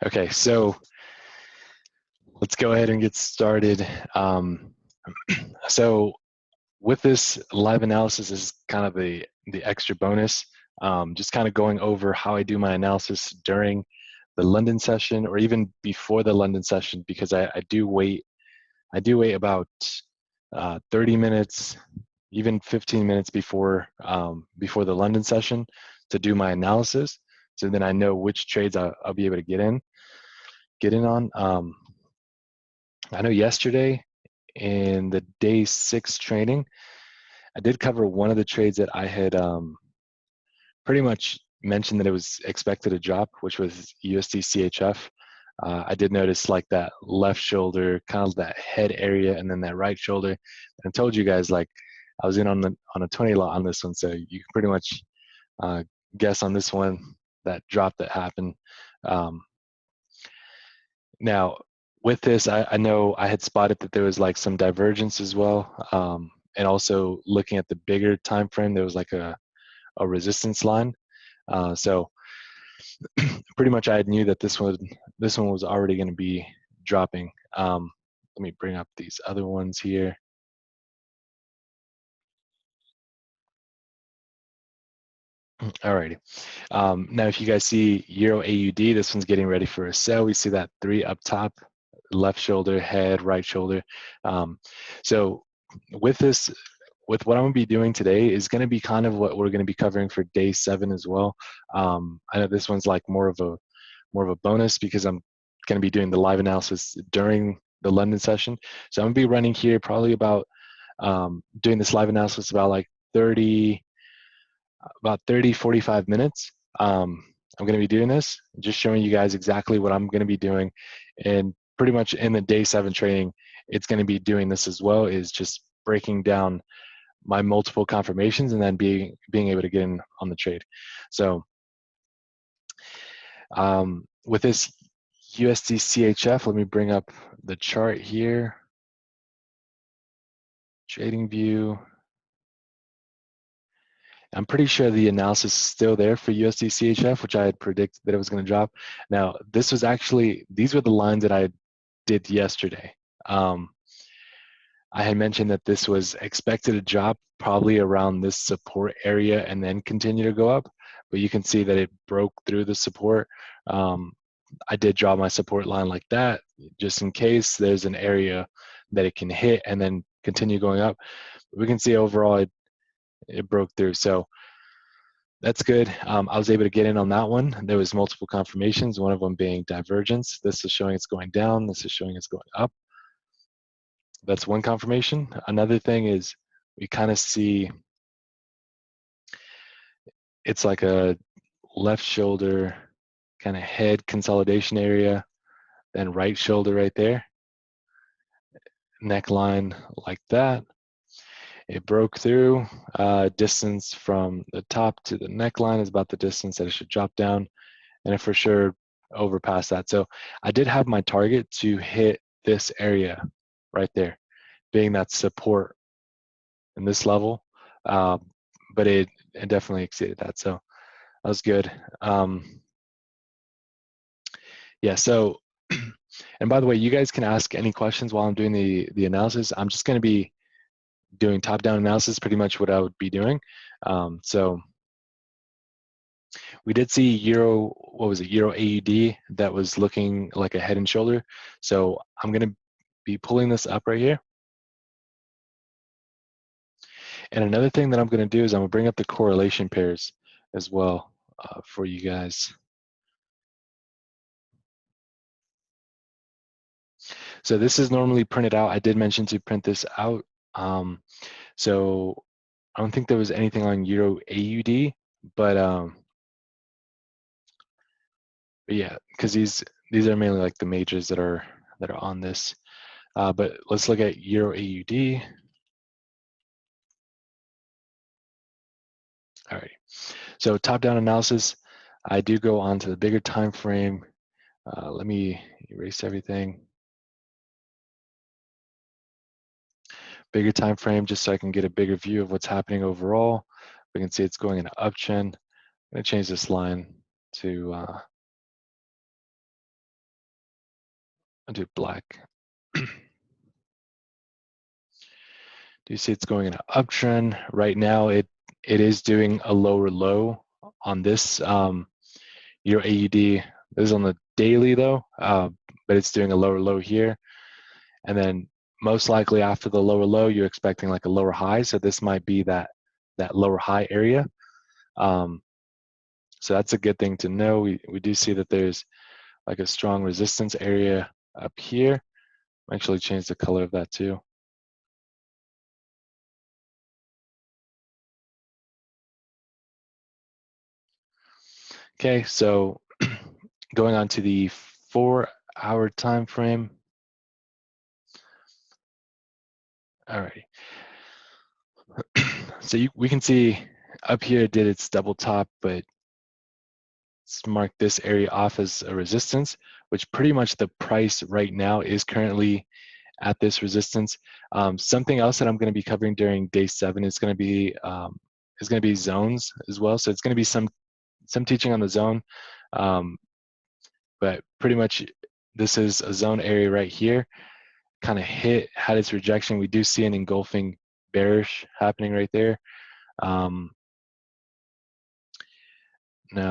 Okay, so let's go ahead and get started. So with this live analysis is kind of the extra bonus, just kind of going over how I do my analysis during the London session or even before the London session, because I do wait about 30 minutes, even 15 minutes before the London session to do my analysis. So then I know which trades I'll be able to get in on. I know yesterday in the day 6 training, I did cover one of the trades that I had pretty much mentioned that it was expected to drop, which was USD CHF. I did notice like that left shoulder, kind of that head area, and then that right shoulder. And I told you guys like I was in on a 20 lot on this one, so you can pretty much guess on this one that drop that happened. Now with this, I know I had spotted that there was like some divergence as well, and also looking at the bigger time frame, there was like a resistance line. So pretty much I knew that this one was already going to be dropping. Let me bring up these other ones here. Alrighty. Now, if you guys see Euro AUD, this one's getting ready for a sell. We see that 3 up top, left shoulder, head, right shoulder. So with this, with what I'm gonna be doing today is gonna be kind of what we're gonna be covering for day 7 as well. I know this one's like more of a bonus because I'm gonna be doing the live analysis during the London session. So I'm gonna be running here probably about doing this live analysis about like 45 minutes. I'm going to be doing this, just showing you guys exactly what I'm going to be doing. And pretty much in the day 7 training, it's going to be doing this as well, is just breaking down my multiple confirmations and then being able to get in on the trade. So with this USD CHF, let me bring up the chart here. Trading view. I'm pretty sure the analysis is still there for USD CHF, which I had predicted that it was going to drop. Now, these were the lines that I did yesterday. I had mentioned that this was expected to drop probably around this support area and then continue to go up, but you can see that it broke through the support. I did draw my support line like that, just in case there's an area that it can hit and then continue going up. We can see overall it broke through. So that's good. I was able to get in on that one. There was multiple confirmations, one of them being divergence. This is showing it's going down. This is showing it's going up. That's one confirmation. Another thing is we kind of see it's like a left shoulder kind of head consolidation area, then right shoulder right there. Neckline like that. It broke through. Distance from the top to the neckline is about the distance that it should drop down, and it for sure overpassed that. So I did have my target to hit this area right there, being that support in this level, but it definitely exceeded that. So that was good. Yeah. So, and by the way, you guys can ask any questions while I'm doing the analysis. I'm just going to be doing top-down analysis, pretty much what I would be doing. So we did see Euro AUD that was looking like a head and shoulder. So I'm going to be pulling this up right here. And another thing that I'm going to do is I'm going to bring up the correlation pairs as well for you guys. So this is normally printed out. I did mention to print this out. So I don't think there was anything on Euro AUD, but yeah, because these are mainly like the majors that are on this. But let's look at Euro AUD. All right. So top-down analysis, I do go on to the bigger time frame. Let me erase everything. Bigger time frame, just so I can get a bigger view of what's happening overall. We can see it's going in an uptrend. I'm going to change this line to I'll do black. Do you see it's going in an uptrend? Right now it is doing a lower low on this Euro AUD. This is on the daily though, but it's doing a lower low here. And then most likely after the lower low, you're expecting like a lower high. So this might be that lower high area. So that's a good thing to know. We do see that there's like a strong resistance area up here. I'll actually change the color of that too. Okay, so going on to the 4-hour time frame. All right. So we can see up here it did its double top, but let's mark this area off as a resistance, which pretty much the price right now is currently at this resistance. Something else that I'm going to be covering during day 7 is going to be zones as well. So it's going to be some teaching on the zone, but pretty much this is a zone area right here. Kind of had its rejection. We do see an engulfing bearish happening right there. Now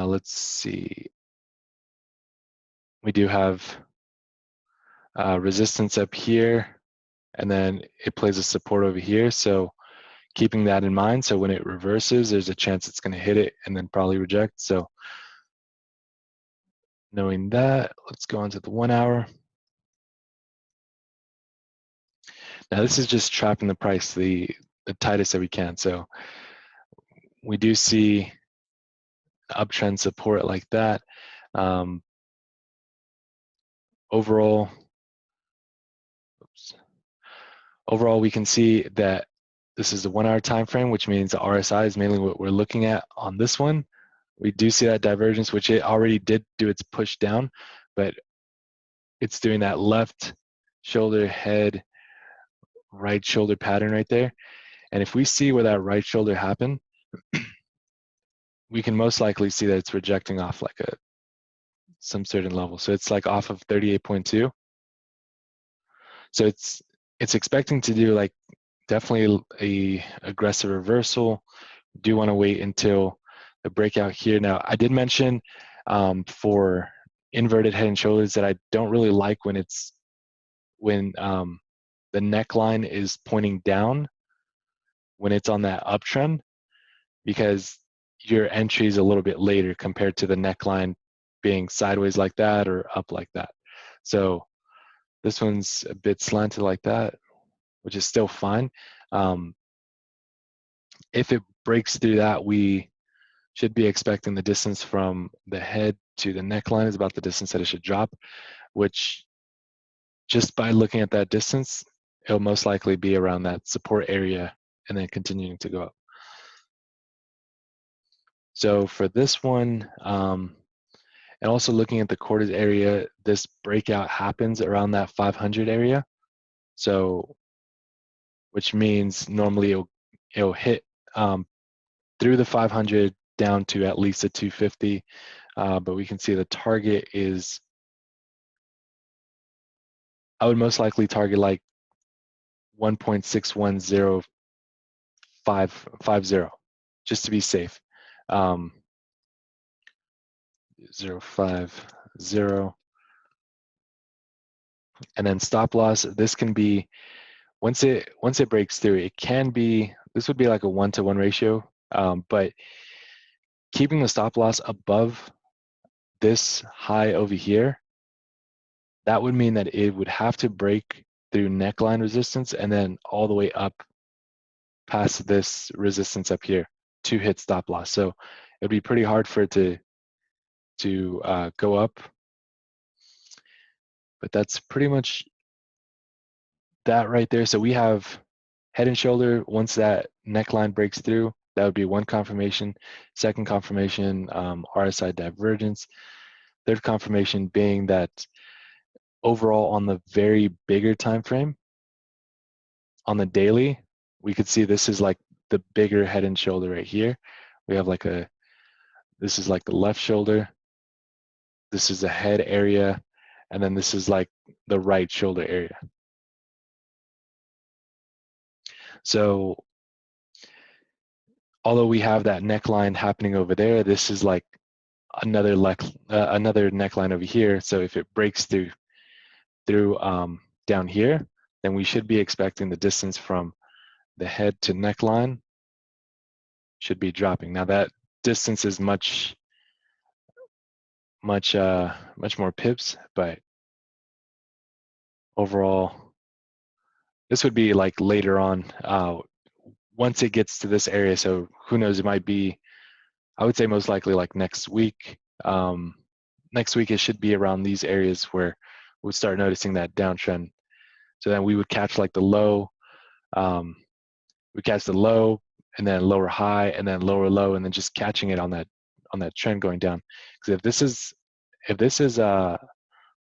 let's see. We do have resistance up here, and then it plays a support over here. So keeping that in mind, so when it reverses, there's a chance it's going to hit it and then probably reject. So knowing that, let's go on to the 1 hour. Now this is just trapping the price the tightest that we can. So we do see uptrend support like that. Overall, we can see that this is a 1 hour time frame, which means the RSI is mainly what we're looking at on this one. We do see that divergence, which it already did do its push down, but it's doing that left shoulder head, right shoulder pattern right there. And if we see where that right shoulder happened, we can most likely see that it's rejecting off like some certain level. So it's like off of 38.2. So it's expecting to do like definitely a aggressive reversal. Do want to wait until the breakout here. Now I did mention for inverted head and shoulders that I don't really like when the neckline is pointing down when it's on that uptrend, because your entry is a little bit later compared to the neckline being sideways like that or up like that. So this one's a bit slanted like that, which is still fine. If it breaks through that, we should be expecting the distance from the head to the neckline is about the distance that it should drop, which just by looking at that distance, it'll most likely be around that support area and then continuing to go up. So for this one, and also looking at the quarters area, this breakout happens around that 500 area. So, which means normally it'll hit through the 500 down to at least a 250, but we can see the target is, I would most likely target like 1.61050, just to be safe. 0.50, and then stop loss. This can be once it breaks through, it can be, this would be like a 1-to-1 ratio, but keeping the stop loss above this high over here, that would mean that it would have to break through neckline resistance and then all the way up past this resistance up here to hit stop loss. So it'd be pretty hard for it to go up, but that's pretty much that right there. So we have head and shoulder. Once that neckline breaks through, that would be one confirmation. Second confirmation, RSI divergence. Third confirmation being that overall on the very bigger time frame, on the daily, we could see this is like the bigger head and shoulder right here. We have like this is like the left shoulder. This is the head area. and then this is like the right shoulder area. So although we have that neckline happening over there, this is like another another neckline over here. So if it breaks through down here, then we should be expecting the distance from the head to neckline should be dropping. Now that distance is much more pips, but overall, this would be like later on once it gets to this area. So who knows? It might be, I would say most likely like next week. Next week it should be around these areas where we'll start noticing that downtrend. So then we would catch like the low. We catch the low and then lower high and then lower low and then just catching it on that trend going down. Because if this is the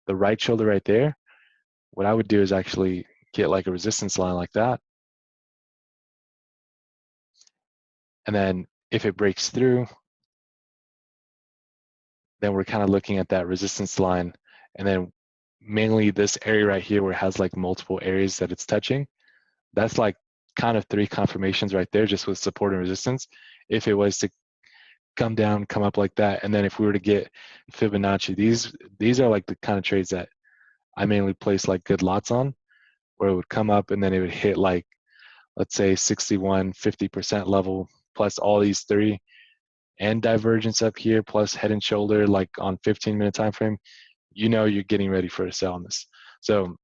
right shoulder right there, what I would do is actually get like a resistance line like that. And then if it breaks through, then we're kind of looking at that resistance line. And then mainly this area right here where it has like multiple areas that it's touching, that's like kind of 3 confirmations right there just with support and resistance. If it was to come down, come up like that, and then if we were to get Fibonacci, these are like the kind of trades that I mainly place like good lots on, where it would come up and then it would hit like, let's say 61, 50% level plus all these 3 and divergence up here plus head and shoulder like on 15-minute time frame, you know you're getting ready for a sell on this. So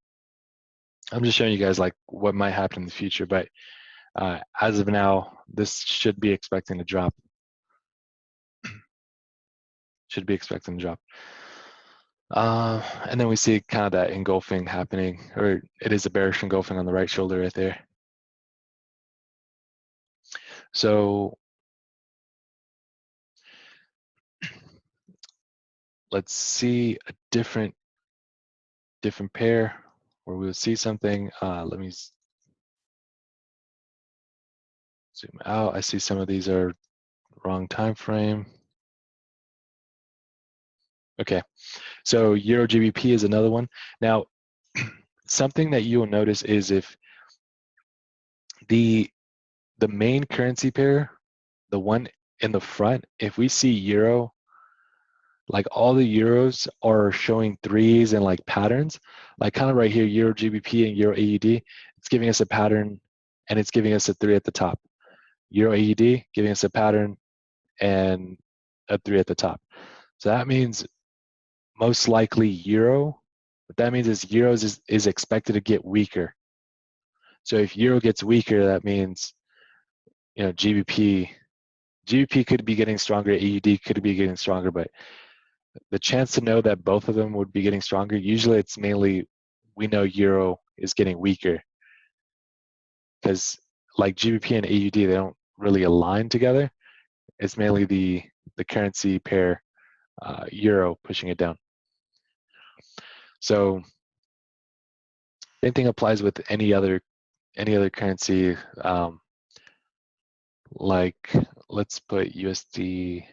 I'm just showing you guys like what might happen in the future, but as of now, this should be expecting to drop. Should be expecting to drop. And then we see kind of that engulfing happening, or it is a bearish engulfing on the right shoulder right there. So let's see a different pair where we would see something. Let me zoom out. I see some of these are wrong time frame. Okay, so Euro GBP is another one. Now, something that you will notice is if the main currency pair, the one in the front, if we see Euro, like all the Euros are showing 3s and like patterns, like kind of right here, Euro GBP and Euro AUD, it's giving us a pattern and it's giving us a 3 at the top. Euro AUD giving us a pattern and a 3 at the top. So that means most likely Euro. What that means is Euros is expected to get weaker. So if Euro gets weaker, that means, you know, GBP could be getting stronger, AUD could be getting stronger, but the chance to know that both of them would be getting stronger, usually it's mainly we know Euro is getting weaker because like GBP and AUD, they don't really align together. It's mainly the currency pair Euro pushing it down. So same thing applies with any other currency. Like let's put USD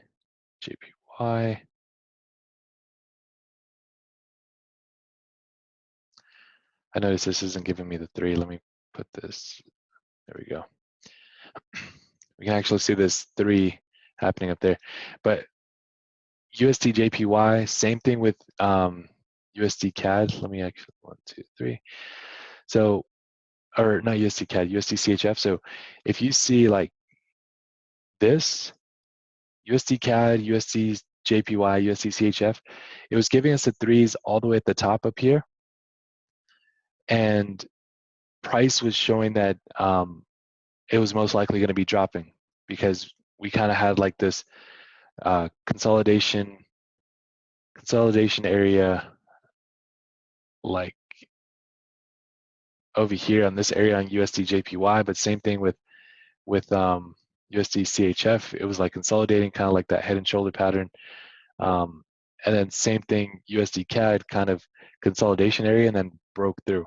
JPY. I notice this isn't giving me the 3. Let me put this. There we go. We can actually see this 3 happening up there. But USD JPY, same thing with USD CAD. Let me actually 1, 2, 3. So, or not USD CAD, USD CHF. So if you see like this, USD CAD, USD JPY, USD CHF, it was giving us the 3s all the way at the top up here. And price was showing that it was most likely going to be dropping because we kind of had like this consolidation area like over here on this area on USD JPY, but same thing with USD CHF. It was like consolidating kind of like that head and shoulder pattern. And then same thing, USD CAD kind of consolidation area and then broke through.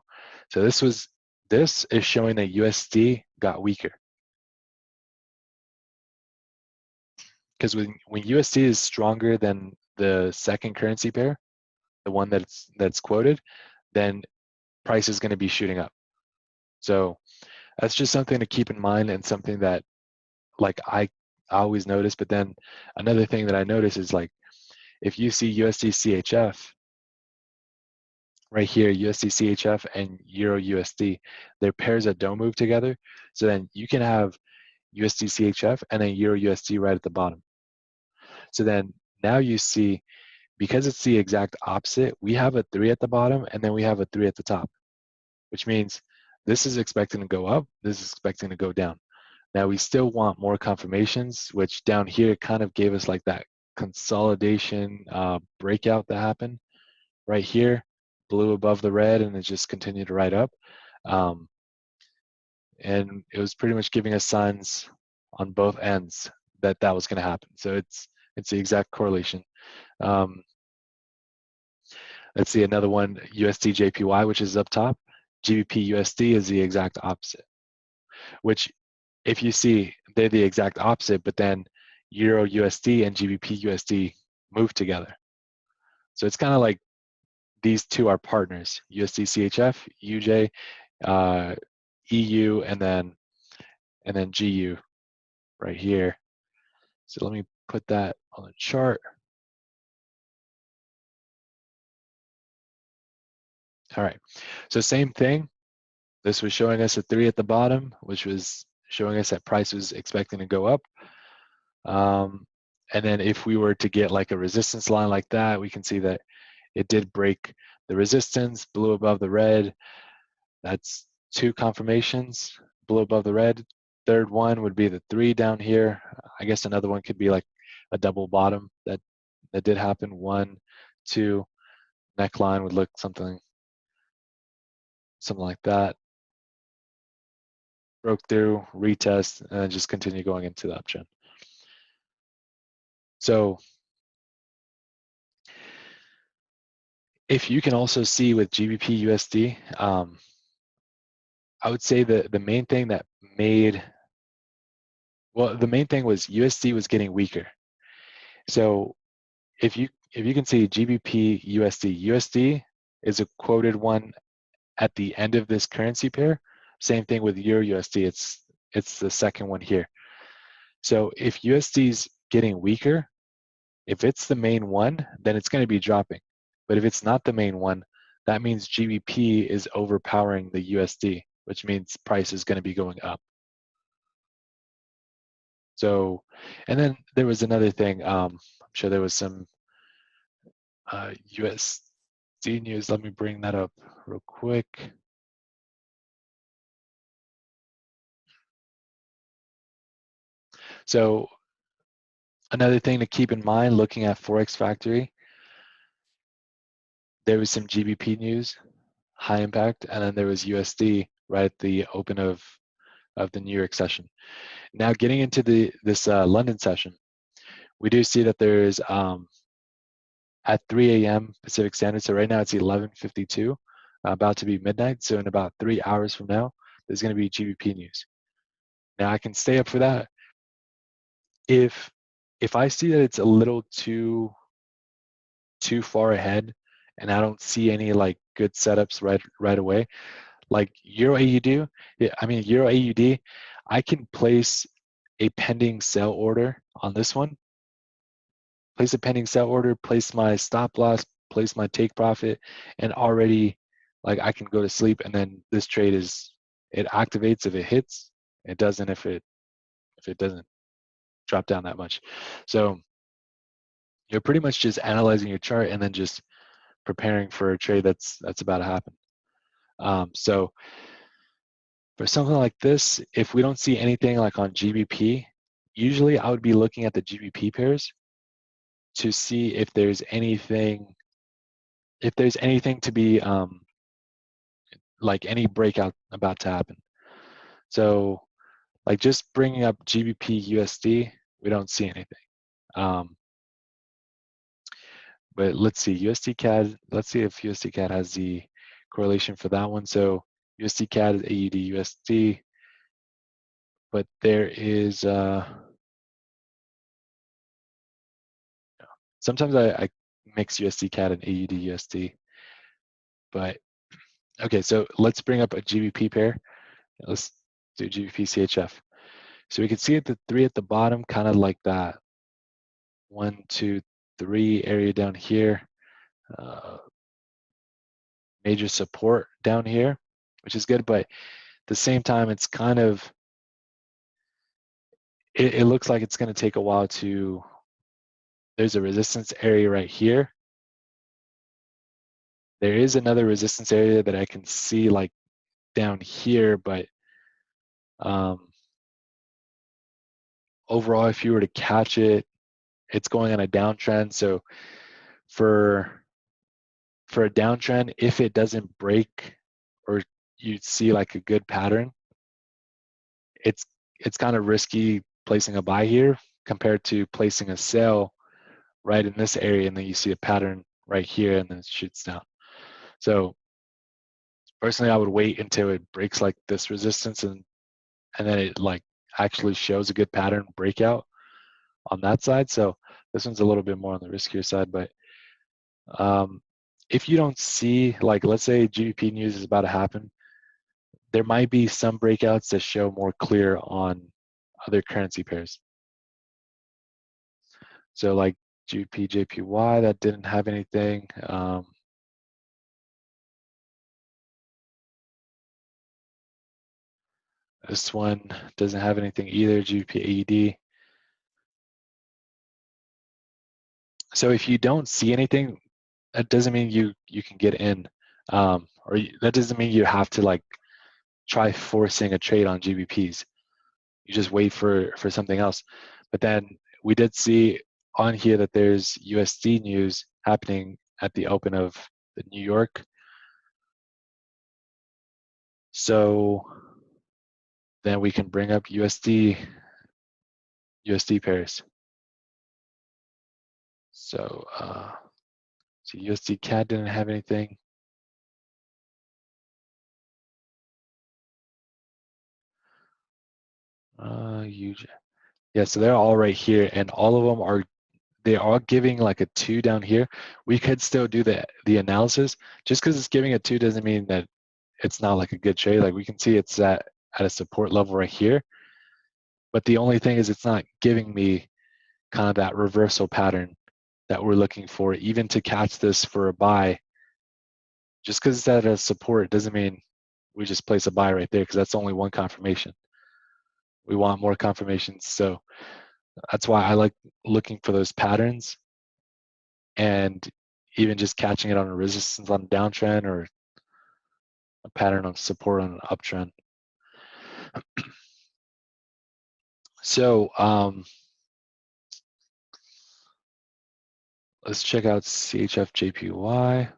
So this is showing that USD got weaker. Because when USD is stronger than the second currency pair, the one that's quoted, then price is going to be shooting up. So that's just something to keep in mind, and something that like I always notice. But then another thing that I notice is like if you see USD CHF right here, USD CHF and Euro USD, they're pairs that don't move together. So then you can have USD CHF and then Euro USD right at the bottom. So then now you see, because it's the exact opposite, we have a 3 at the bottom and then we have a 3 at the top, which means this is expecting to go up, this is expecting to go down. Now we still want more confirmations, which down here kind of gave us like that consolidation breakout that happened right here, blue above the red, and it just continued to ride up. And it was pretty much giving us signs on both ends that that was going to happen. So it's the exact correlation. Let's see another one, USD JPY, which is up top. GBP USD is the exact opposite, which if you see, they're the exact opposite, but then Euro USD and GBP USD move together. So it's kind of like these two are partners, USD CHF, UJ, EU, and then GU right here. So let me put that on the chart. All right, so same thing. This was showing us a 3 at the bottom, which was showing us that price was expecting to go up. And then if we were to get like a resistance line like that, we can see that it did break the resistance, blue above the red. That's 2 confirmations, blue above the red. Third one would be the 3 down here. I guess another one could be like a double bottom that did happen. 1, 2, neckline would look something like that. Broke through, retest, and then just continue going into the uptrend. So if you can also see with GBP USD, I would say that the main thing that made, well, the main thing was USD was getting weaker. So if you can see GBP USD is a quoted one at the end of this currency pair. Same thing with Euro USD. It's the second one here. So if USD is getting weaker, if it's the main one, then it's going to be dropping. But if it's not the main one, that means GBP is overpowering the USD, which means price is going to be going up. So, and then there was another thing. I'm sure there was some USD news. Let me bring that up real quick. So another thing to keep in mind looking at Forex Factory, there was some GBP news, high impact, and then there was USD right at the open of the New York session. Now getting into this London session, we do see that there is at 3 a.m. Pacific Standard. So right now it's 11:52, about to be midnight. So in about 3 hours from now, there's going to be GBP news. Now I can stay up for that. If I see that it's a little too far ahead, and I don't see any like good setups right away, like Euro AUD, Euro AUD, I can place a pending sell order on this one. Place a pending sell order, place my stop loss, place my take profit, and already like I can go to sleep, and then this trade it activates if it hits. It doesn't if it doesn't drop down that much. So you're pretty much just analyzing your chart and then just preparing for a trade that's about to happen. So for something like this, if we don't see anything like on GBP, usually I would be looking at the GBP pairs to see if there's anything to be like any breakout about to happen. So like just bringing up GBP USD, we don't see anything. But let's see, USD CAD, let's see if USD CAD has the correlation for that one. So USD CAD is AUD USD, but there is, sometimes I mix USD CAD and AUD USD. But okay, so let's bring up a GBP pair. Let's do GBP CHF. So we can see the 3 at the bottom, kind of like that 1, 2, 3 area down here. Major support down here, which is good, but at the same time, it's kind of, it looks like it's going to take a while to, there's a resistance area right here. There is another resistance area that I can see like down here, but overall, if you were to catch it, it's going on a downtrend. So for a downtrend, if it doesn't break or you see like a good pattern, it's kind of risky placing a buy here compared to placing a sell right in this area, and then you see a pattern right here, and then it shoots down. So personally, I would wait until it breaks like this resistance, and then it like actually shows a good pattern breakout on that side. So this one's a little bit more on the riskier side, but if you don't see, like, let's say GBP news is about to happen, there might be some breakouts that show more clear on other currency pairs. So like GBP JPY, that didn't have anything. This one doesn't have anything either, GBP AED. So if you don't see anything, that doesn't mean you can get in, that doesn't mean you have to like try forcing a trade on GBPs. You just wait for something else. But then we did see on here that there's USD news happening at the open of the New York. So then we can bring up USD pairs. So USD CAD didn't have anything. Yeah, so they're all right here, and all of them they are giving like a 2 down here. We could still do the analysis. Just because it's giving a 2 doesn't mean that it's not like a good trade. Like we can see it's at a support level right here. But the only thing is it's not giving me kind of that reversal pattern that we're looking for. Even to catch this for a buy, just because it's at a support doesn't mean we just place a buy right there, because that's only one confirmation. We want more confirmations. So that's why I like looking for those patterns, and even just catching it on a resistance on a downtrend or a pattern of support on an uptrend. So let's check out CHF JPY.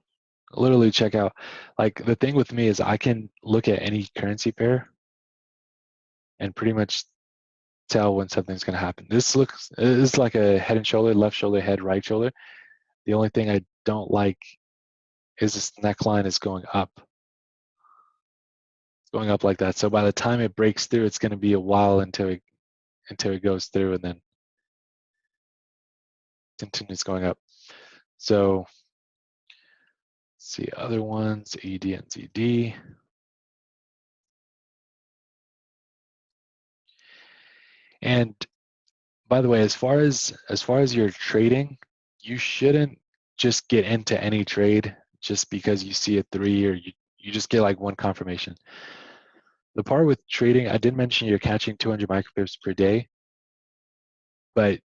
Literally check out, like the thing with me is I can look at any currency pair and pretty much tell when something's going to happen. This is like a head and shoulder, left shoulder, head, right shoulder. The only thing I don't like is this neckline is going up. It's going up like that. So by the time it breaks through, it's going to be a while until it goes through and then continues going up. So let's see other ones, AED and ZD. And by the way, as far as your trading, you shouldn't just get into any trade just because you see a 3 or you just get like one confirmation. The part with trading, I did mention you're catching 200 micropips per day, but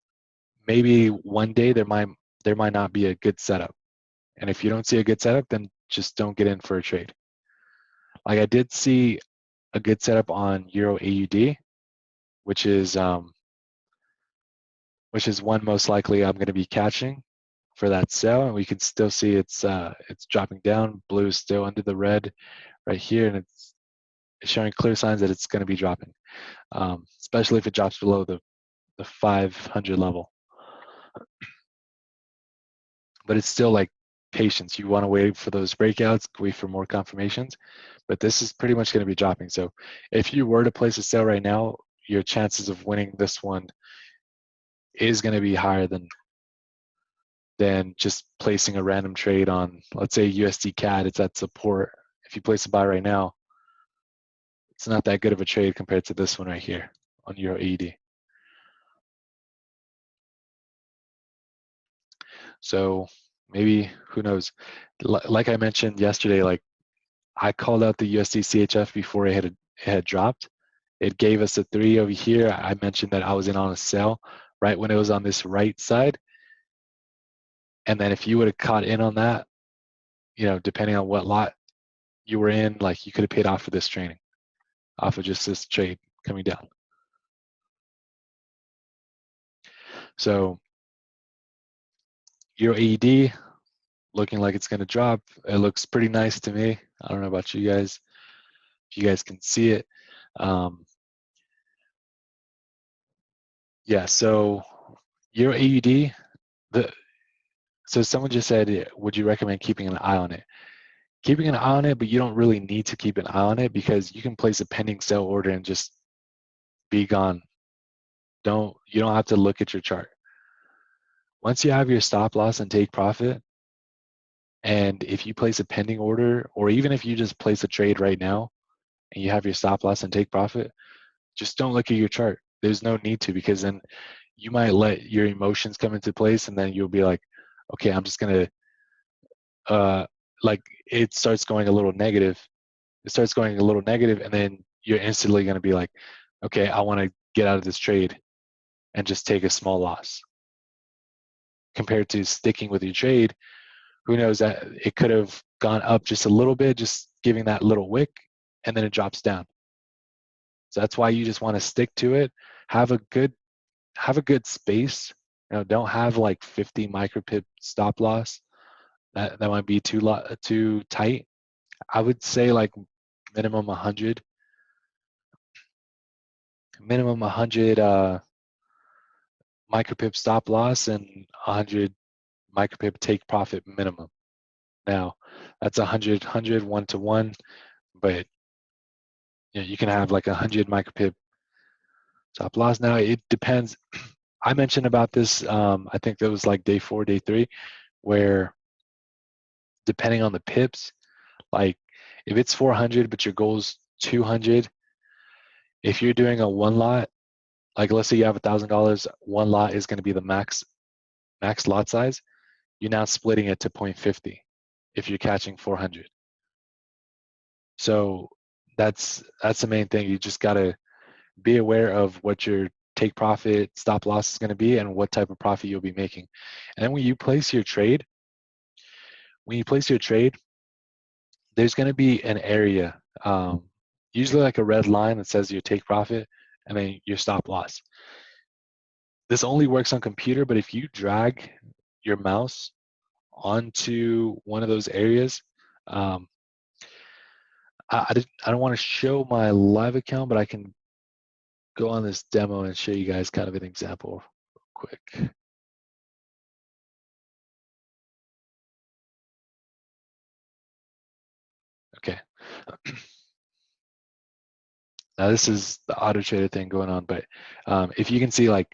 maybe one day there might not be a good setup. And if you don't see a good setup, then just don't get in for a trade. Like I did see a good setup on Euro AUD, which is one most likely I'm going to be catching for that sell, and we can still see it's dropping down. Blue is still under the red right here, and it's showing clear signs that it's going to be dropping, especially if it drops below the 500 level. But it's still like patience. You want to wait for those breakouts, wait for more confirmations, but this is pretty much going to be dropping. So if you were to place a sell right now, your chances of winning this one is going to be higher than than just placing a random trade on, let's say USD CAD, it's at support. If you place a buy right now, it's not that good of a trade compared to this one right here on Euro AED. So maybe, who knows? Like I mentioned yesterday, like I called out the USD CHF before it had dropped. It gave us a 3 over here. I mentioned that I was in on a sell right when it was on this right side. And then if you would have caught in on that, depending on what lot you were in, like you could have paid off for this training, off of just this trade coming down. So Euro AED looking like it's going to drop. It looks pretty nice to me. I don't know about you guys, if you guys can see it. Yeah, so Euro AED, so someone just said, would you recommend keeping an eye on it? Keeping an eye on it, but you don't really need to keep an eye on it because you can place a pending sell order and just be gone. You don't have to look at your chart. Once you have your stop loss and take profit, and if you place a pending order, or even if you just place a trade right now and you have your stop loss and take profit, just don't look at your chart. There's no need to, because then you might let your emotions come into place and then you'll be like, okay, I'm just gonna like it starts going a little negative. It starts going a little negative and then you're instantly gonna be like, okay, I wanna get out of this trade and just take a small loss. Compared to sticking with your trade, who knows, that it could have gone up just a little bit, just giving that little wick, and then it drops down. So that's why you just want to stick to it. Have a good space. Don't have like 50 micropip stop loss. That might be too tight. I would say like minimum 100. Minimum 100 micropip stop loss and 100 micropip take profit minimum. Now, that's 100, 1-to-1, but you can have like 100 micropip stop loss. Now, it depends. I mentioned about this, I think that was like day 4, day 3, where depending on the pips, like if it's 400 but your goal is 200, if you're doing a one lot, like let's say you have $1,000, one lot is going to be the max lot size. You're now splitting it to 0.50 if you're catching 400. So that's the main thing. You just got to be aware of what your take profit stop loss is going to be and what type of profit you'll be making. And then when you place your trade, there's going to be an area, usually like a red line that says your take profit and then your stop loss. This only works on computer, but if you drag your mouse onto one of those areas, I don't want to show my live account, but I can go on this demo and show you guys kind of an example real quick. Okay. Now this is the auto trader thing going on, but if you can see, like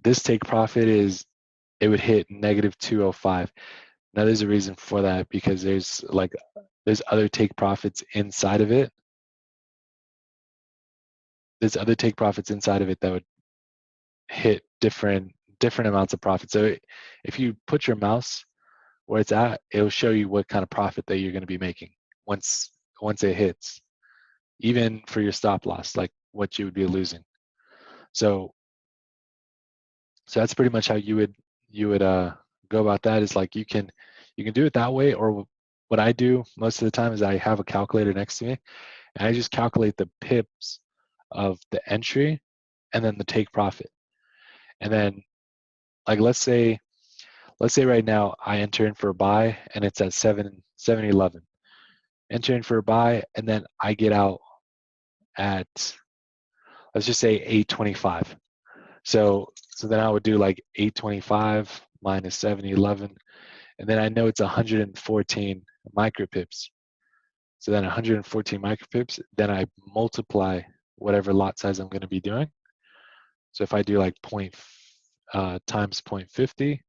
this take profit it would hit -205. Now there's a reason for that, because there's other take profits inside of it. There's other take profits inside of it that would hit different amounts of profit. So if you put your mouse where it's at, it'll show you what kind of profit that you're going to be making once it hits, even for your stop loss, like what you would be losing. So that's pretty much how you would go about that. Is like you can do it that way, or what I do most of the time is I have a calculator next to me and I just calculate the pips of the entry and then the take profit. And then like let's say right now I enter in for a buy and it's at 7.11. Enter in for a buy and then I get out at, let's just say 8.25. So then I would do like 8.25 minus 7.11, and then I know it's 114 micropips. So then 114 micropips, then I multiply whatever lot size I'm going to be doing. So if I do like times 0.50,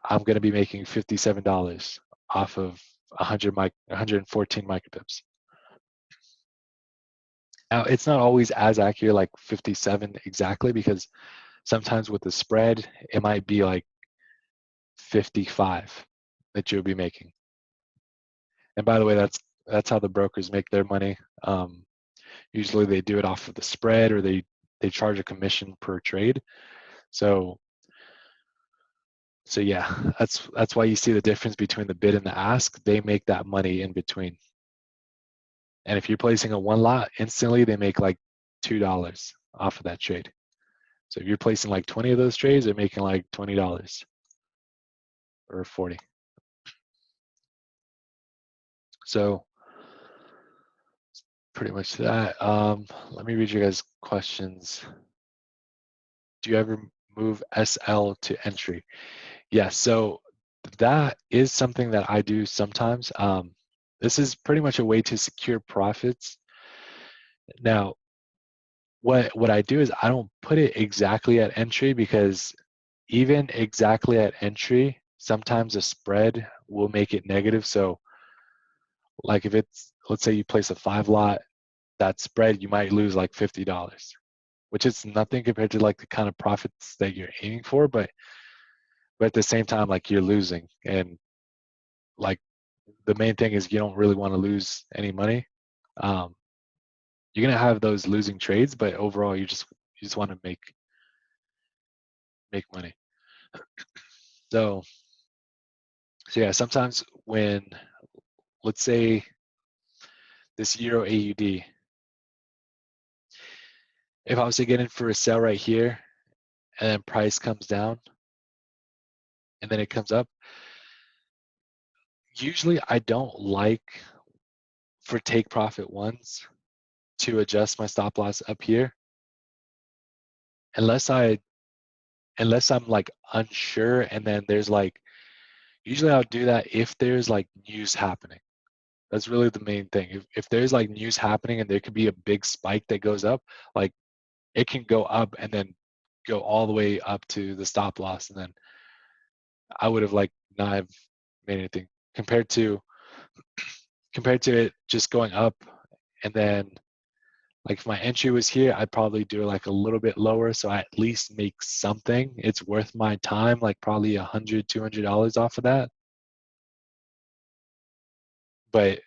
I'm going to be making $57 off of 114 micropips. Now, it's not always as accurate, like 57 exactly, because sometimes with the spread, it might be like 55 that you'll be making. And by the way, that's how the brokers make their money. Usually they do it off of the spread, or they charge a commission per trade. So yeah, that's why you see the difference between the bid and the ask. They make that money in between. And if you're placing a one lot, instantly they make like $2 off of that trade. So if you're placing like 20 of those trades, they're making like $20 or 40. So pretty much that. Let me read you guys' questions. Do you ever move SL to entry? Yes. So that is something that I do sometimes. This is pretty much a way to secure profits. Now, what I do is I don't put it exactly at entry, because even exactly at entry, sometimes a spread will make it negative. So like if it's, let's say you place a 5 lot, that spread, you might lose like $50, which is nothing compared to like the kind of profits that you're aiming for, but at the same time, like you're losing. And like the main thing is you don't really want to lose any money. You're gonna have those losing trades, but overall you just want to make money. So yeah, sometimes when, let's say this Euro AUD, if I was to get in for a sell right here and then price comes down and then it comes up, usually I don't like, for take profit ones, to adjust my stop loss up here unless I'm like unsure, and then there's like, usually I'll do that if there's like news happening. That's really the main thing. If there's like news happening and there could be a big spike that goes up, like it can go up and then go all the way up to the stop loss, and then I would have like not have made anything compared to it just going up. And then like if my entry was here, I'd probably do like a little bit lower, so I at least make something. It's worth my time, like probably $100-$200 off of that. But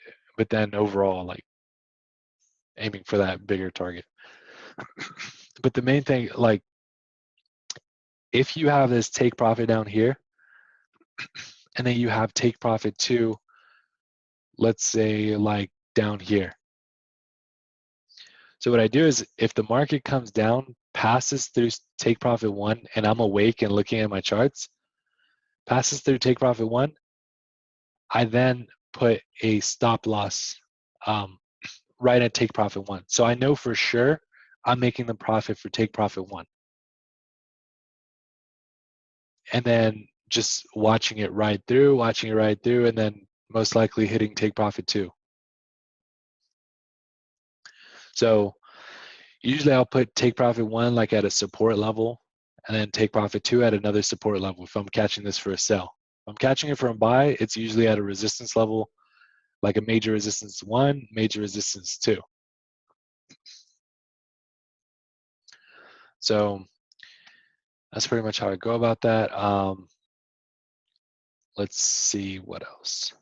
then overall, like aiming for that bigger target. But the main thing, like if you have this take profit down here, and then you have take profit 2, let's say like down here. So what I do is if the market comes down, passes through take profit 1, and I'm awake and looking at my charts, passes through take profit 1, I then put a stop loss right at take profit 1. So I know for sure I'm making the profit for take profit 1. And then just watching it ride through, and then most likely hitting take profit 2. So usually I'll put take profit 1 like at a support level, and then take profit 2 at another support level if I'm catching this for a sell. If I'm catching it for a buy, it's usually at a resistance level, like a major resistance 1, major resistance 2. So that's pretty much how I go about that. Let's see what else.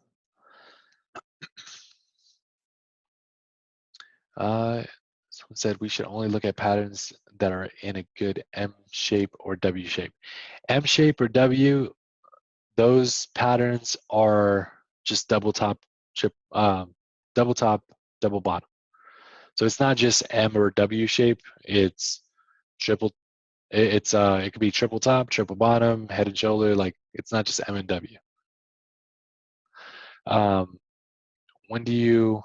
Someone said we should only look at patterns that are in a good M shape or W shape. M shape or W, those patterns are just double top, double top, double bottom. So it's not just M or W shape. It's triple. It could be triple top, triple bottom, head and shoulder. Like it's not just M and W. When do you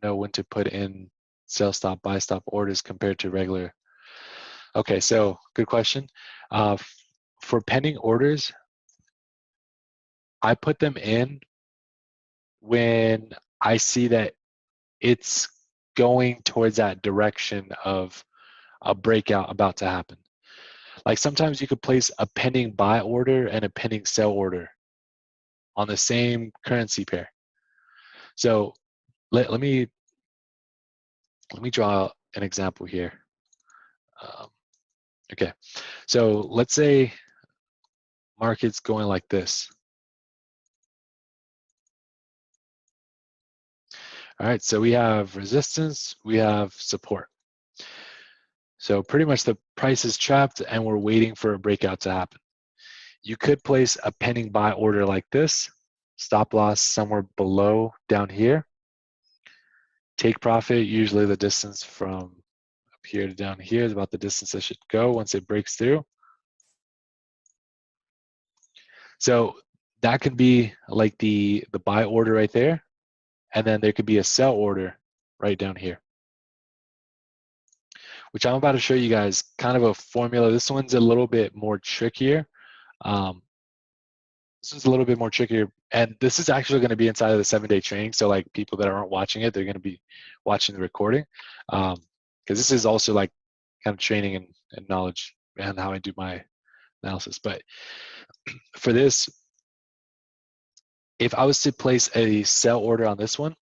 know when to put in sell stop, buy stop orders compared to regular? Okay, so good question. For pending orders, I put them in when I see that it's going towards that direction of a breakout about to happen. Like sometimes you could place a pending buy order and a pending sell order on the same currency pair. So let me draw an example here. Okay, so let's say market's going like this. All right, so we have resistance, we have support. So pretty much the price is trapped and we're waiting for a breakout to happen. You could place a pending buy order like this, stop loss somewhere below down here. Take profit, usually the distance from up here to down here is about the distance it should go once it breaks through. So that could be like the buy order right there, and then there could be a sell order right down here, which I'm about to show you guys kind of a formula. This one's a little bit more trickier. This is a little bit more trickier, and this is actually going to be inside of the 7-day training. So like people that aren't watching it, they're going to be watching the recording, because this is also like kind of training and knowledge and how I do my analysis. But for this, if I was to place a sell order on this one,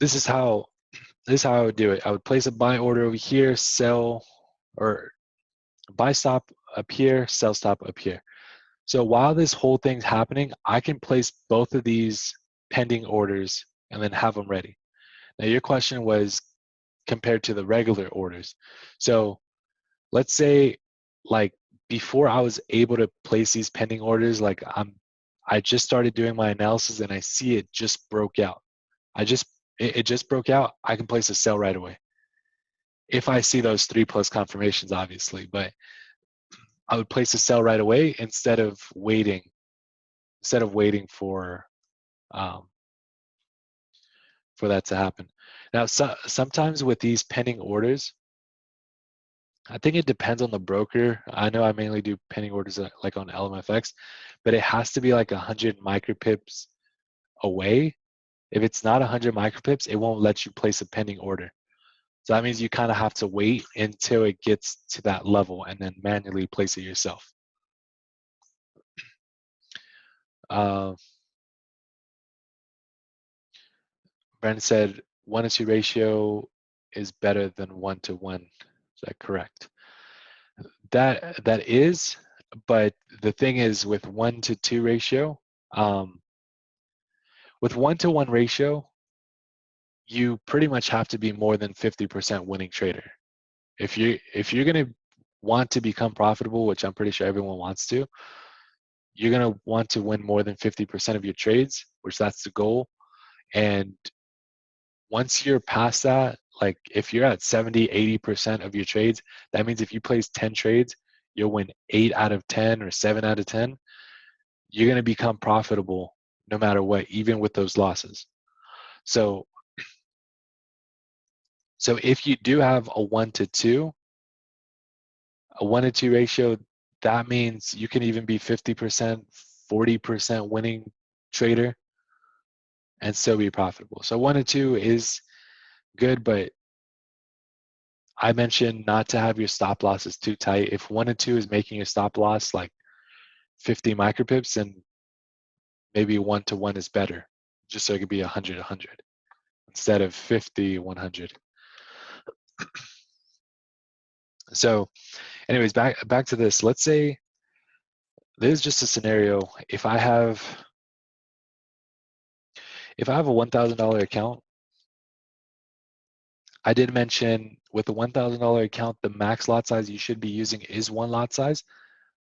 this is how I would do it. I would place a buy order over here, sell, or buy stop up here, sell stop up here. So while this whole thing's happening, I can place both of these pending orders and then have them ready. Now your question was compared to the regular orders. So let's say like before I was able to place these pending orders, like I just started doing my analysis and I see it just broke out. It just broke out, I can place a sell right away. If I see those 3+ confirmations, obviously, but I would place a sell right away instead of waiting for that to happen. Now, sometimes with these pending orders, I think it depends on the broker. I know I mainly do pending orders like on nlfx, but it has to be like 100 micropips away. If it's not 100 micropips, it won't let you place a pending order. So that means you kind of have to wait until it gets to that level and then manually place it yourself. Brandon said 1-to-2 ratio is better than 1-to-1. Is that correct? That is, but the thing is with 1-to-2 ratio, with 1-to-1 ratio, you pretty much have to be more than 50% winning trader. If you're gonna want to become profitable, which I'm pretty sure everyone wants to, you're gonna want to win more than 50% of your trades, which that's the goal. And once you're past that, like if you're at 70, 80% of your trades, that means if you place 10 trades, you'll win 8 out of 10 or 7 out of 10. You're gonna become profitable no matter what, even with those losses. So if you do have a 1-to-2, a 1-to-2 ratio, that means you can even be 50%, 40% winning trader and still be profitable. So 1-to-2 is good, but I mentioned not to have your stop losses too tight. If 1-to-2 is making your stop loss like 50 micropips, then maybe 1-to-1 is better, just so it could be 100, 100 instead of 50, 100. So anyways, back to this. Let's say this is just a scenario. If I have a $1,000 account, I did mention with the $1,000 account, the max lot size you should be using is 1 lot size.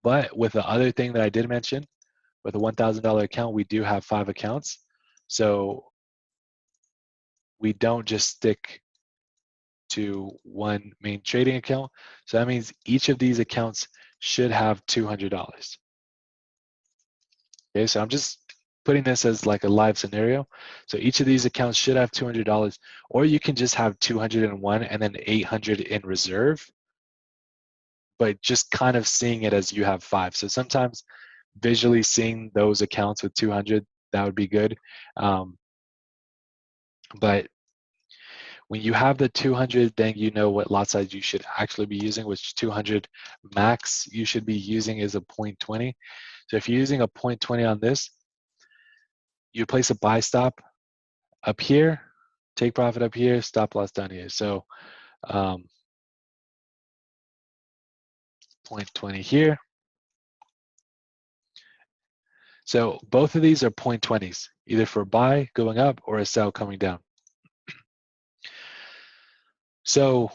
But with the other thing that I did mention, with a $1,000 account, we do have 5 accounts. So we don't just stick to one main trading account. So that means each of these accounts should have $200. Okay, so I'm just putting this as like a live scenario. So each of these accounts should have $200, or you can just have 201 and then 800 in reserve, but just kind of seeing it as you have 5. So sometimes visually seeing those accounts with 200, that would be good. But When you have the 200, then you know what lot size you should actually be using, which 200 max you should be using is a 0.20. So if you're using a 0.20 on this, you place a buy stop up here, take profit up here, stop loss down here. So 0.20 here. So both of these are 0.20s, either for buy going up or a sell coming down. So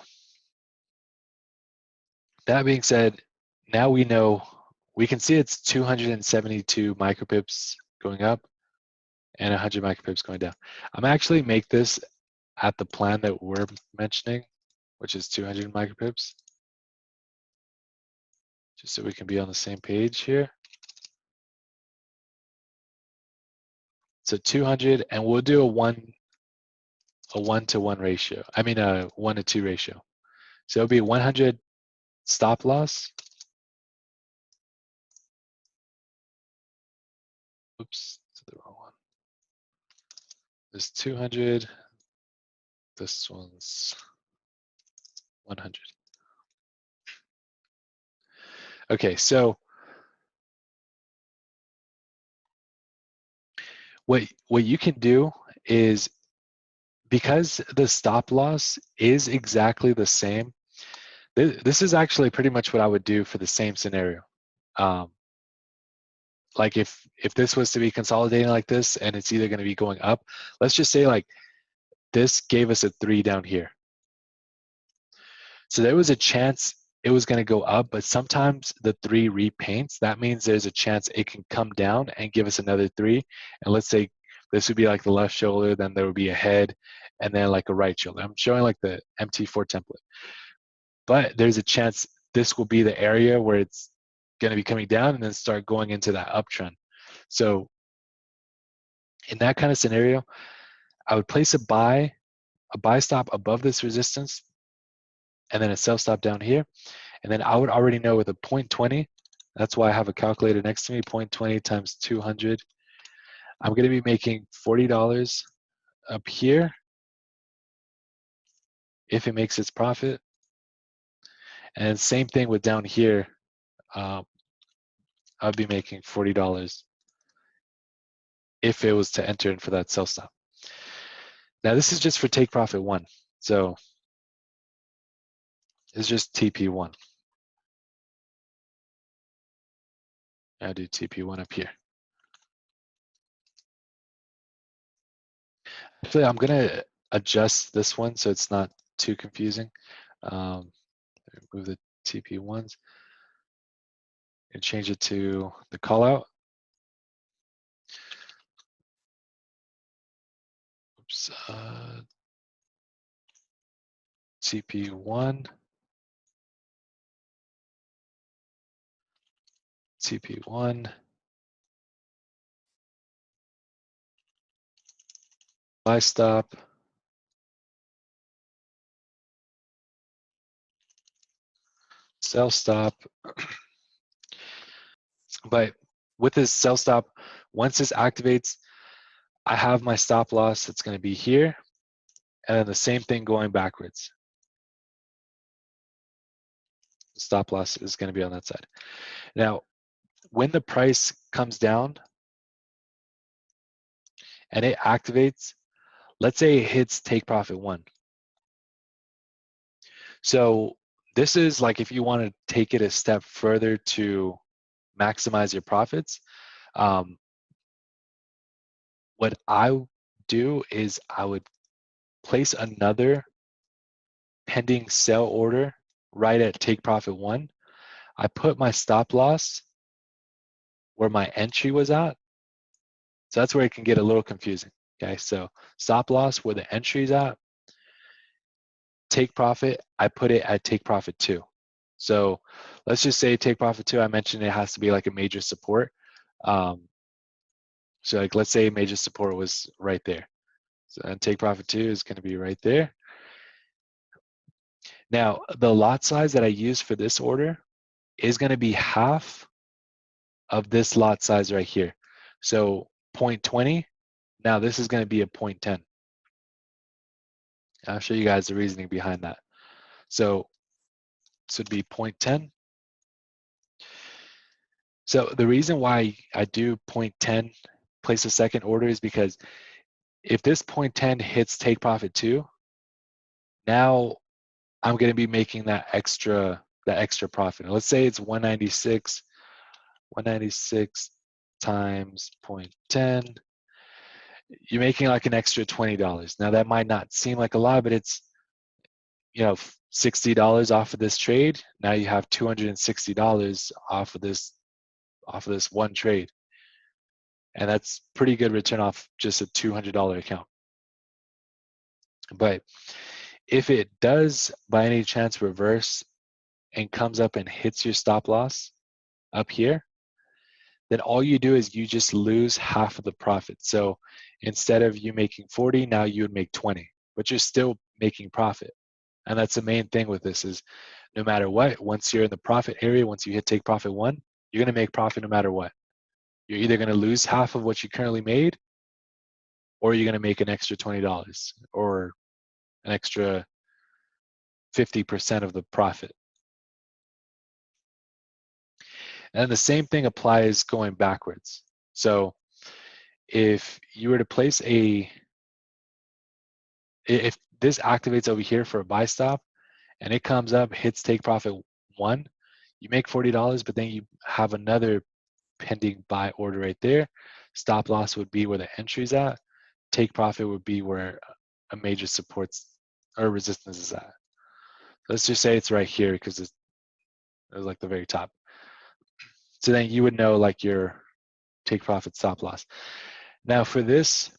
that being said, now we know, we can see it's 272 micropips going up and 100 micropips going down. I'm actually make this at the plan that we're mentioning, which is 200 micropips, just so we can be on the same page here. So 200, and we'll do a 1-to-1 ratio. I mean a 1-to-2 ratio. So it'll be 100 stop loss. Oops, to the wrong one. This 200. This one's 100. Okay, so what you can do is, because the stop loss is exactly the same, this is actually pretty much what I would do for the same scenario. Like if this was to be consolidating like this and it's either going to be going up, let's just say like this gave us a 3 down here. So there was a chance it was going to go up, but sometimes the 3 repaints. That means there's a chance it can come down and give us another 3. And let's say this would be like the left shoulder, then there would be a head, and then like a right shoulder. I'm showing like the MT4 template. But there's a chance this will be the area where it's going to be coming down and then start going into that uptrend. So in that kind of scenario, I would place a buy stop above this resistance, and then a sell stop down here. And then I would already know with a 0.20, that's why I have a calculator next to me, 0.20 times 200. I'm going to be making $40 up here if it makes its profit. And same thing with down here, I'll be making $40 if it was to enter in for that sell stop. Now this is just for take profit 1. So it's just TP1. I'll do TP1 up here. Actually, I'm going to adjust this one so it's not too confusing. Remove the TP1s and change it to the call out. Oops, TP1, TP1, buy stop, sell stop. But with this sell stop, once this activates, I have my stop loss that's going to be here, and then the same thing going backwards. The stop loss is going to be on that side. Now, when the price comes down and it activates, let's say it hits take profit 1. So this is like if you want to take it a step further to maximize your profits. What I do is I would place another pending sell order right at take profit 1. I put my stop loss where my entry was at. So that's where it can get a little confusing. Okay, so stop loss where the entry is at. Take profit, I put it at take profit 2. So let's just say take profit 2, I mentioned it has to be like a major support. So like let's say major support was right there. So and take profit 2 is going to be right there. Now the lot size that I use for this order is going to be half of this lot size right here. So 0.20, now this is going to be a 0.10. I'll show you guys the reasoning behind that. So this would be 0.10. So the reason why I do 0.10 place a second order is because if this 0.10 hits take profit 2, now I'm going to be making that extra profit. Now let's say it's 196 times 0.10. You're making like an extra $20. Now that might not seem like a lot, but it's, you know, $60 off of this trade. Now you have $260 off of this one trade. And that's pretty good return off just a $200 account. But if it does by any chance reverse and comes up and hits your stop loss up here, then all you do is you just lose half of the profit. So instead of you making 40, now you would make 20, but you're still making profit. And that's the main thing with this is no matter what, once you're in the profit area, once you hit take profit 1, you're going to make profit no matter what. You're either going to lose half of what you currently made, or you're going to make an extra $20 or an extra 50% of the profit. And the same thing applies going backwards. So if you were to place if this activates over here for a buy stop and it comes up, hits take profit 1, you make $40, but then you have another pending buy order right there. Stop loss would be where the entry's at. Take profit would be where a major supports or resistance is at. Let's just say it's right here because it's like the very top. So then you would know like your take profit stop loss. Now for this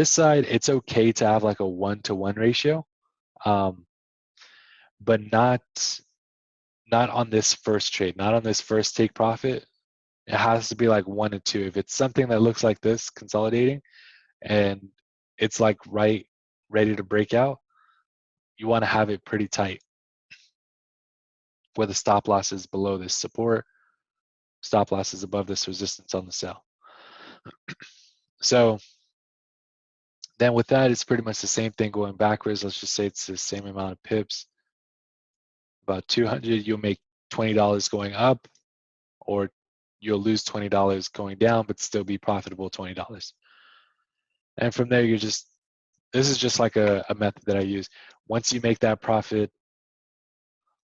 side, it's okay to have like a 1-to-1 ratio, but not on this first trade, not on this first take profit. It has to be like 1-to-2. If it's something that looks like this consolidating and it's like right ready to break out, you want to have it pretty tight where the stop loss is below this support, stop loss is above this resistance on the sell. So then with that, it's pretty much the same thing going backwards. Let's just say it's the same amount of pips. About 200, you'll make $20 going up, or you'll lose $20 going down, but still be profitable $20. And from there, this is just like a method that I use. Once you make that profit,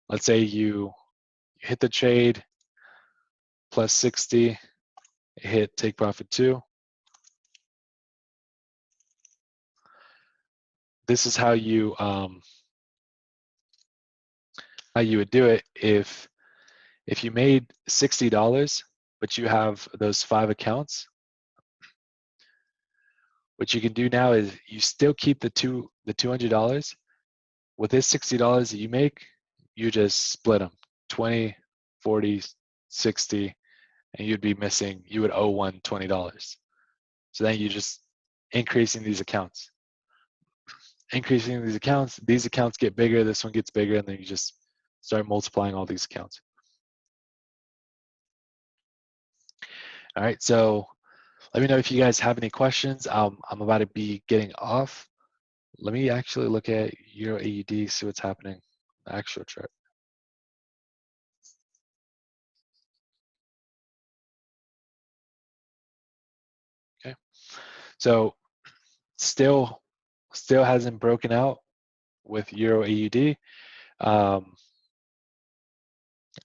let's say you hit the trade, plus 60, hit take profit 2. This is how you would do it if you made $60, but you have those 5 accounts. What you can do now is you still keep the $200. With this $60 that you make, you just split them 20, 40, 60, and you'd be missing, you would owe one $20. So then you just increasing these accounts. Increasing these accounts get bigger, this one gets bigger, and then you just start multiplying all these accounts. All right, so let me know if you guys have any questions. I'm about to be getting off. Let me actually look at Euro AUD, see what's happening. The actual chart. Okay, so still hasn't broken out with Euro AUD, and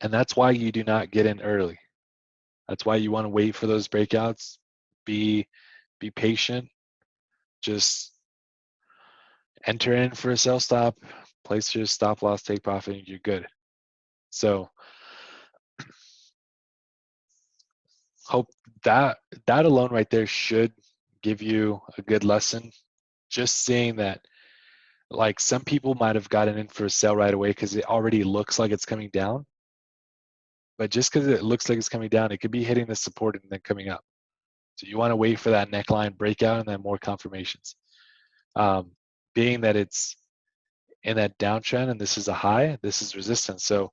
that's why you do not get in early. That's why you want to wait for those breakouts. Be patient. Just enter in for a sell stop, place your stop loss, take profit, and you're good. So hope that alone right there should give you a good lesson. Just seeing that, like, some people might have gotten in for a sell right away because it already looks like it's coming down. But just because it looks like it's coming down, it could be hitting the support and then coming up. So you want to wait for that neckline breakout and then more confirmations. Being that it's in that downtrend and this is a high, this is resistance. So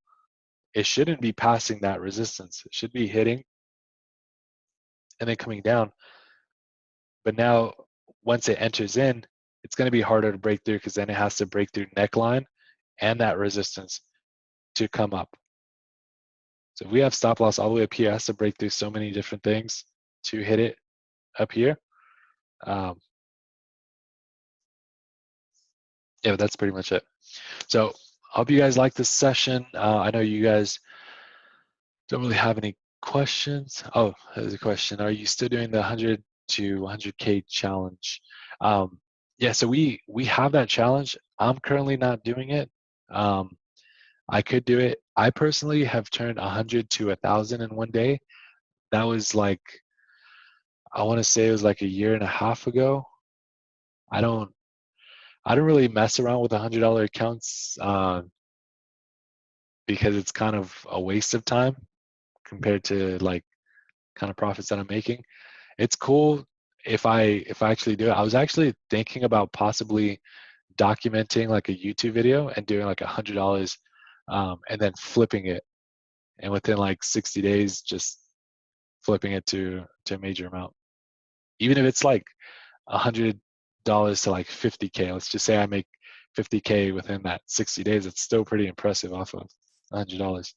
it shouldn't be passing that resistance. It should be hitting and then coming down. But now once it enters in, it's going to be harder to break through because then it has to break through neckline and that resistance to come up. So if we have stop loss all the way up here, it has to break through so many different things to hit it up here. Yeah, but that's pretty much it. So I hope you guys like this session. I know you guys don't really have any questions. Oh, there's a question. Are you still doing the 100 to 100K challenge? Yeah, so we have that challenge. I'm currently not doing it. I could do it. I personally have turned 100 to 1,000 in one day. That was like, I want to say it was like a year and a half ago. I don't really mess around with $100 accounts because it's kind of a waste of time compared to like kind of profits that I'm making. It's cool if I actually do it. I was actually thinking about possibly documenting like a YouTube video and doing like $100 and then flipping it, and within like 60 days just flipping it to a major amount. Even if it's like $100 to like 50K, let's just say I make 50K within that 60 days, it's still pretty impressive off of $100.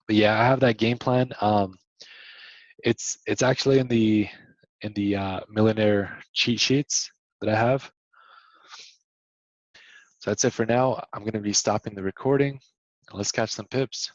But yeah, I have that game plan. It's actually in the millionaire cheat sheets that I have. So that's it for now. I'm going to be stopping the recording. Let's catch some pips.